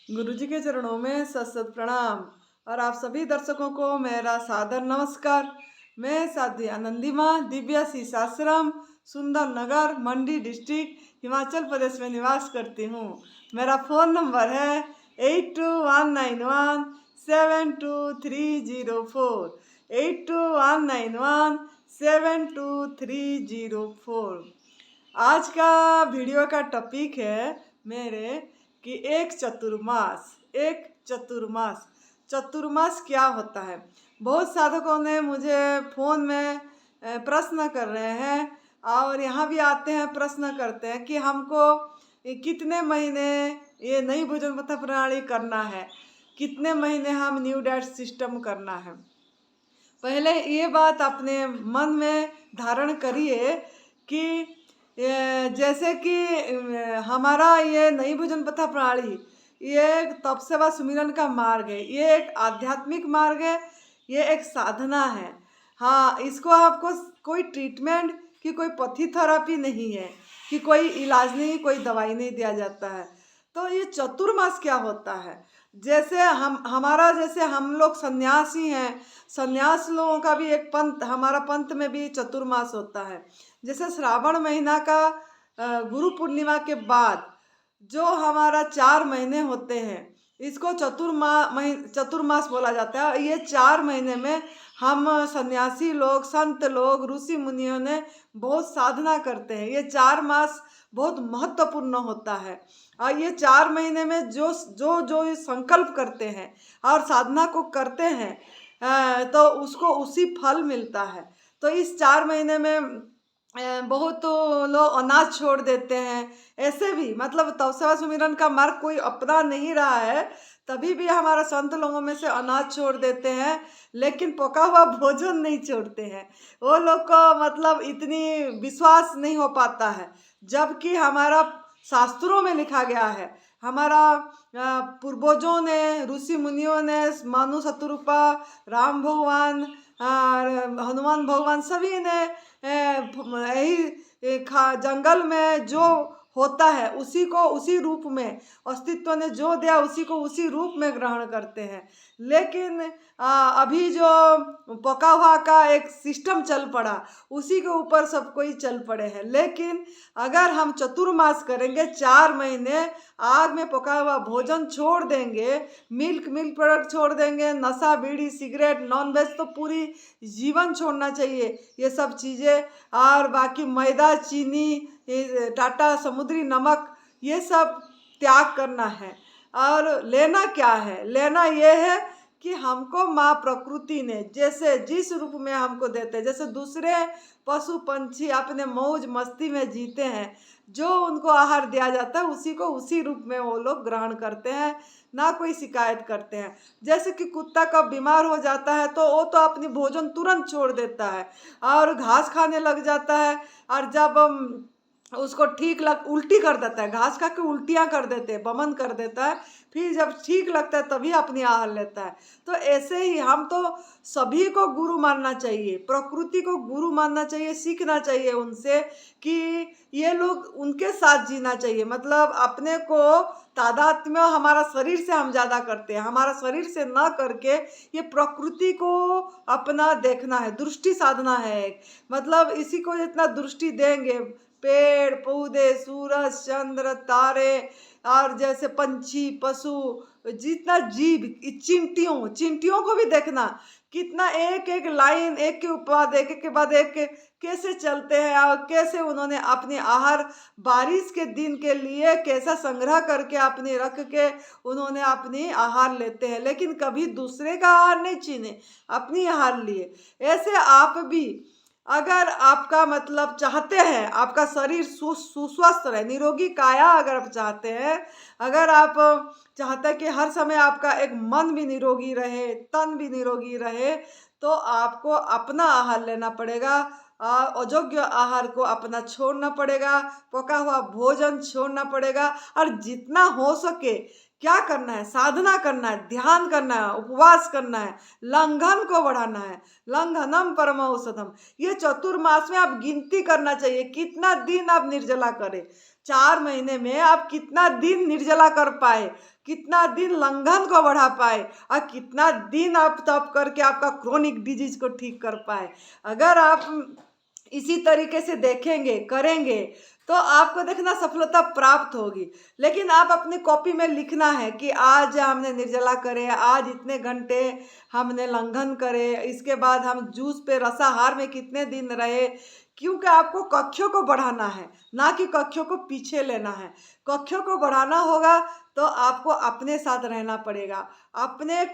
गुरुजी के चरणों में सत सत प्रणाम। और आप सभी दर्शकों को मेरा सादर नमस्कार। मैं साध्वी आनंदी माँ दिव्याशीष आश्रम सुंदर नगर मंडी डिस्ट्रिक्ट हिमाचल प्रदेश में निवास करती हूँ। मेरा फ़ोन नंबर है 8219172304 8219172304। आज का वीडियो का टॉपिक है मेरे कि एक चतुर्मास चतुर्मास क्या होता है। बहुत साधकों ने मुझे फ़ोन में प्रश्न कर रहे हैं और यहाँ भी आते हैं प्रश्न करते हैं कि हमको कितने महीने ये नई भोजन पथ प्रणाली करना है, कितने महीने हम न्यू डाइट सिस्टम करना है। पहले ये बात अपने मन में धारण करिए कि जैसे कि हमारा ये नई भोजन पथा प्रणाली ये तपस्या सुमिरन का मार्ग है, ये एक आध्यात्मिक मार्ग है, ये एक साधना है। हाँ, इसको आपको कोई ट्रीटमेंट की कोई पथी थेरापी नहीं है कि कोई इलाज नहीं, कोई दवाई नहीं दिया जाता है। तो ये चतुर्मास क्या होता है? जैसे जैसे हम लोग सन्यासी हैं, सन्यास लोगों का भी एक पंथ, हमारा पंथ में भी चतुर्मास होता है। जैसे श्रावण महीना का गुरु पूर्णिमा के बाद जो हमारा 4 महीने होते हैं, इसको चतुर्मास बोला जाता है। ये 4 महीने में हम सन्यासी लोग, संत लोग, ऋषि मुनियों ने बहुत साधना करते हैं। ये 4 मास बहुत महत्वपूर्ण होता है और ये 4 महीने में जो जो जो ये संकल्प करते हैं और साधना को करते हैं तो उसको उसी फल मिलता है। तो इस 4 महीने में बहुत लोग अनाज छोड़ देते हैं। ऐसे भी मतलब तपस्या सुमिरन का मार्ग कोई अपना नहीं रहा है, तभी भी हमारा संत लोगों में से अनाज छोड़ देते हैं, लेकिन पका हुआ भोजन नहीं छोड़ते हैं। वो लोग को मतलब इतनी विश्वास नहीं हो पाता है, जबकि हमारा शास्त्रों में लिखा गया है, हमारा पूर्वजों ने, ऋषि मुनियों ने, मानु शतरूपा, राम भगवान और हनुमान भगवान सभी ने यही जंगल में जो होता है उसी को उसी रूप में, अस्तित्व ने जो दिया उसी को उसी रूप में ग्रहण करते हैं। लेकिन अभी जो पका हुआ का एक सिस्टम चल पड़ा, उसी के ऊपर सब कोई चल पड़े हैं। लेकिन अगर हम चतुर्मास करेंगे, 4 महीने आग में पका हुआ भोजन छोड़ देंगे, मिल्क प्रोडक्ट छोड़ देंगे, नशा बीड़ी सिगरेट नॉन वेज तो पूरी जीवन छोड़ना चाहिए ये सब चीज़ें, और बाकी मैदा चीनी टाटा समुद्री नमक ये सब त्याग करना है। और लेना क्या है? लेना ये है कि हमको माँ प्रकृति ने जैसे जिस रूप में हमको देते हैं, जैसे दूसरे पशु पंछी अपने मौज मस्ती में जीते हैं, जो उनको आहार दिया जाता है उसी को उसी रूप में वो लोग ग्रहण करते हैं, ना कोई शिकायत करते हैं। जैसे कि कुत्ता कब बीमार हो जाता है तो वो तो अपनी भोजन तुरंत छोड़ देता है और घास खाने लग जाता है, और जब उसको उल्टी कर देता है, घास खा के उल्टियाँ कर देते हैं, बमन कर देता है, फिर जब ठीक लगता है तभी अपनी आहार लेता है। तो ऐसे ही हम तो सभी को गुरु मानना चाहिए, प्रकृति को गुरु मानना चाहिए, सीखना चाहिए उनसे कि ये लोग उनके साथ जीना चाहिए। मतलब अपने को तादात्म्य हमारा शरीर से हम ज़्यादा करते हैं, हमारा शरीर से ना करके ये प्रकृति को अपना देखना है, दृष्टि साधना है एक। मतलब इसी को जितना दृष्टि देंगे, पेड़ पौधे, सूरज चंद्र तारे और जैसे पंछी पशु, जितना जीव, चिंटियों को भी देखना, कितना एक एक लाइन एक के बाद एक कैसे चलते हैं और कैसे उन्होंने अपने आहार बारिश के दिन के लिए कैसा संग्रह करके अपने रख के उन्होंने अपनी आहार लेते हैं, लेकिन कभी दूसरे का आहार नहीं छीने, अपनी आहार लिए। ऐसे आप भी अगर आपका मतलब चाहते हैं आपका शरीर सुस्वस्थ रहे, निरोगी काया अगर आप चाहते हैं, अगर आप चाहते हैं कि हर समय आपका एक मन भी निरोगी रहे, तन भी निरोगी रहे, तो आपको अपना आहार लेना पड़ेगा, अयोग्य आहार को अपना छोड़ना पड़ेगा, पका हुआ भोजन छोड़ना पड़ेगा, और जितना हो सके क्या करना है? साधना करना है, ध्यान करना है, उपवास करना है, लंघन को बढ़ाना है, लंघनम परम औषधम। ये चतुर्मास में आप गिनती करना चाहिए कितना दिन आप निर्जला करें। 4 महीने में आप कितना दिन निर्जला कर पाए, कितना दिन लंघन को बढ़ा पाए, और कितना दिन आप तप करके आपका क्रोनिक डिजीज को ठीक कर पाए। अगर आप इसी तरीके से देखेंगे, करेंगे, तो आपको देखना सफलता प्राप्त होगी। लेकिन आप अपनी कॉपी में लिखना है कि आज हमने निर्जला करे, आज इतने घंटे हमने लंघन करे, इसके बाद हम जूस पे रसाहार में कितने दिन रहे, क्योंकि आपको कक्षों को बढ़ाना है, ना कि कक्षों को पीछे लेना है। कक्षों को बढ़ाना होगा तो आपको अपने साथ रहना पड़ेगा, अपने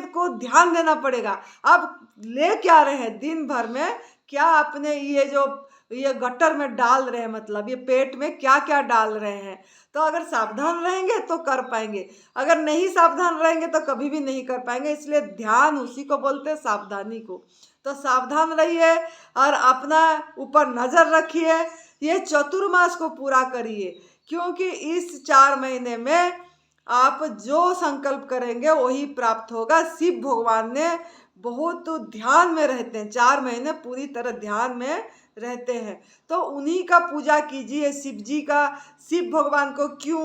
को ध्यान देना पड़ेगा। आप ले क्या रहे हैं दिन भर में, क्या अपने ये गटर में डाल रहे हैं, मतलब ये पेट में क्या क्या डाल रहे हैं। तो अगर सावधान रहेंगे तो कर पाएंगे, अगर नहीं सावधान रहेंगे तो कभी भी नहीं कर पाएंगे। इसलिए ध्यान उसी को बोलते हैं, सावधानी को। तो सावधान रहिए और अपना ऊपर नजर रखिए, ये चतुर्मास को पूरा करिए, क्योंकि इस 4 महीने में आप जो संकल्प करेंगे वही प्राप्त होगा। शिव भगवान ने बहुत ध्यान में रहते हैं, 4 महीने पूरी तरह ध्यान में रहते हैं। तो उन्हीं का पूजा कीजिए, शिव जी का। शिव भगवान को क्यों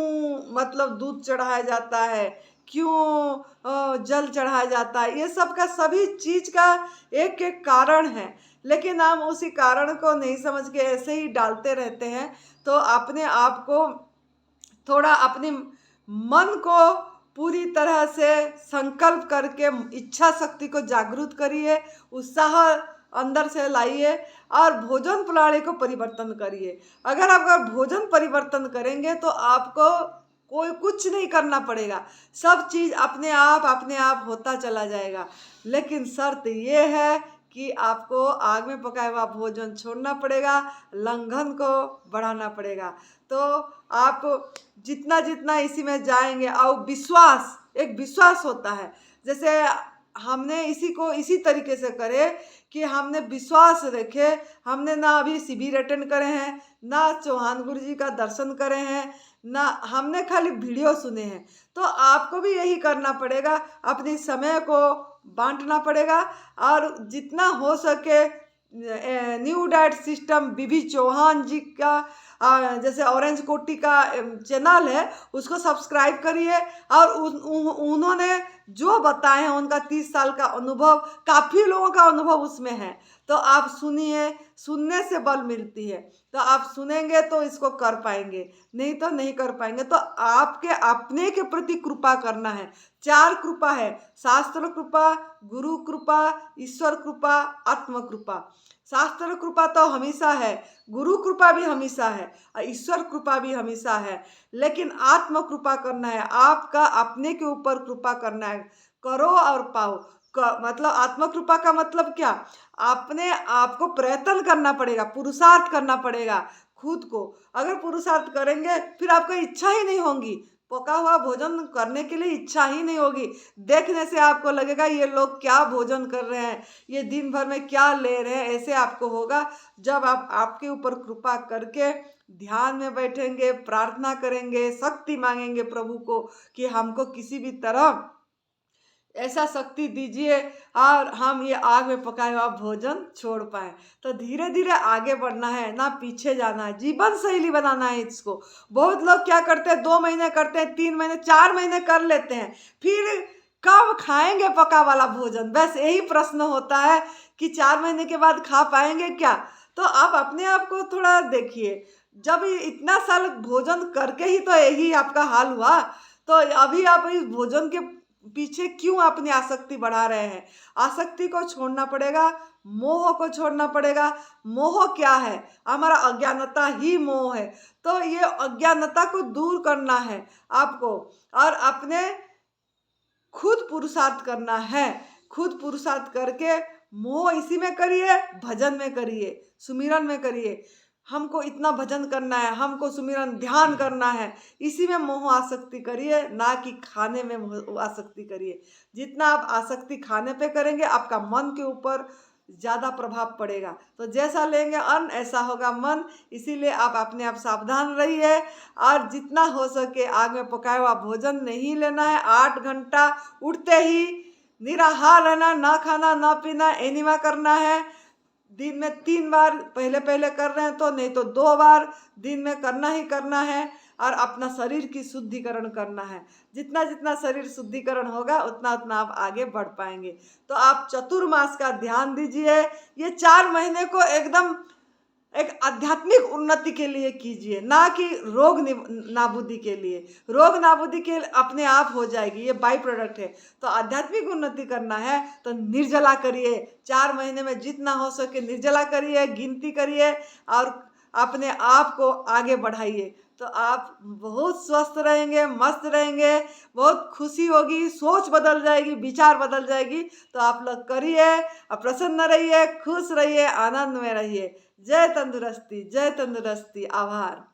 मतलब दूध चढ़ाया जाता है, क्यों जल चढ़ाया जाता है, ये सब का सभी चीज का एक एक कारण है। लेकिन हम उसी कारण को नहीं समझ के ऐसे ही डालते रहते हैं। तो अपने आप को थोड़ा, अपने मन को पूरी तरह से संकल्प करके इच्छा शक्ति को जागृत करिए, उत्साह अंदर से लाइए और भोजन प्रणाली को परिवर्तन करिए। अगर आप भोजन परिवर्तन करेंगे तो आपको कोई कुछ नहीं करना पड़ेगा, सब चीज़ अपने आप होता चला जाएगा। लेकिन शर्त ये है कि आपको आग में पकाया हुआ भोजन छोड़ना पड़ेगा, लंघन को बढ़ाना पड़ेगा। तो आप जितना जितना इसी में जाएंगे, और विश्वास, एक विश्वास होता है, जैसे हमने इसी तरीके से करे कि हमने विश्वास रखे। हमने ना अभी शिविर अटेंड करे हैं, ना चौहान गुरु जी का दर्शन करे हैं, ना हमने खाली वीडियो सुने हैं। तो आपको भी यही करना पड़ेगा, अपने समय को बांटना पड़ेगा। और जितना हो सके न्यू डाइट सिस्टम बीबी चौहान जी का जैसे ऑरेंज कोटी का चैनल है, उसको सब्सक्राइब करिए। और उन्होंने जो बताए हैं, उनका 30 साल का अनुभव, काफ़ी लोगों का अनुभव उसमें है। तो आप सुनिए, सुनने से बल मिलती है। तो आप सुनेंगे तो इसको कर पाएंगे, नहीं तो नहीं कर पाएंगे। तो आपके अपने के प्रति कृपा करना है। 4 कृपा है, शास्त्र कृपा, गुरु कृपा, ईश्वर कृपा, आत्म कृपा। शास्त्र कृपा तो हमेशा है, गुरु कृपा भी हमेशा है, और ईश्वर कृपा भी हमेशा है। लेकिन आत्म कृपा करना है, आपका अपने के ऊपर कृपा करना है। करो और पाओ मतलब आत्म कृपा का मतलब क्या, अपने आप को प्रयत्न करना पड़ेगा, पुरुषार्थ करना पड़ेगा खुद को। अगर पुरुषार्थ करेंगे फिर आपको इच्छा ही नहीं होगी, पका हुआ भोजन करने के लिए इच्छा ही नहीं होगी। देखने से आपको लगेगा ये लोग क्या भोजन कर रहे हैं, ये दिन भर में क्या ले रहे हैं, ऐसे आपको होगा। जब आप आपके ऊपर कृपा करके ध्यान में बैठेंगे, प्रार्थना करेंगे, शक्ति मांगेंगे प्रभु को कि हमको किसी भी तरह ऐसा शक्ति दीजिए और हम ये आग में पकाया हुआ भोजन छोड़ पाए। तो धीरे धीरे आगे बढ़ना है, ना पीछे जाना है, जीवन शैली बनाना है इसको। बहुत लोग क्या करते हैं, 2 महीने करते हैं, 3 महीने, 4 महीने कर लेते हैं, फिर कब खाएंगे पका वाला भोजन। बस यही प्रश्न होता है कि 4 महीने के बाद खा पाएंगे क्या। तो आप अपने आप को थोड़ा देखिए, जब इतना साल भोजन करके ही तो यही आपका हाल हुआ, तो अभी आप इस भोजन के पीछे क्यों अपनी आसक्ति बढ़ा रहे हैं। आसक्ति को छोड़ना पड़ेगा, मोह को छोड़ना पड़ेगा। मोह क्या है, हमारा अज्ञानता ही मोह है। तो ये अज्ञानता को दूर करना है आपको, और अपने खुद पुरुषार्थ करना है। खुद पुरुषार्थ करके मोह इसी में करिए, भजन में करिए, सुमिरन में करिए। हमको इतना भजन करना है, हमको सुमिरन ध्यान करना है, इसी में मोह आसक्ति करिए, ना कि खाने में आसक्ति करिए। जितना आप आसक्ति खाने पे करेंगे, आपका मन के ऊपर ज़्यादा प्रभाव पड़ेगा। तो जैसा लेंगे अन्न ऐसा होगा मन। इसीलिए आप अपने आप सावधान रहिए, और जितना हो सके आग में पकाया हुआ भोजन नहीं लेना है। 8 घंटा उठते ही निराहार रहना, ना खाना ना पीना, एनिमा करना है। दिन में 3 बार पहले पहले कर रहे हैं तो, नहीं तो 2 बार दिन में करना ही करना है। और अपना शरीर की शुद्धिकरण करना है। जितना जितना शरीर शुद्धिकरण होगा उतना उतना आप आगे बढ़ पाएंगे। तो आप चतुर्मास का ध्यान दीजिए। ये 4 महीने को एकदम एक आध्यात्मिक उन्नति के लिए कीजिए, ना कि रोग नाबूदी के लिए। रोग नाबूदी के अपने आप हो जाएगी, ये बाई प्रोडक्ट है। तो आध्यात्मिक उन्नति करना है तो निर्जला करिए। 4 महीने में जितना हो सके निर्जला करिए, गिनती करिए और अपने आप को आगे बढ़ाइए। तो आप बहुत स्वस्थ रहेंगे, मस्त रहेंगे, बहुत खुशी होगी, सोच बदल जाएगी, विचार बदल जाएगी। तो आप लोग करिए और प्रसन्न रहिए, खुश रहिए, आनंद में रहिए। जय तंदुरुस्ती, जय तंदुरुस्ती। आभार।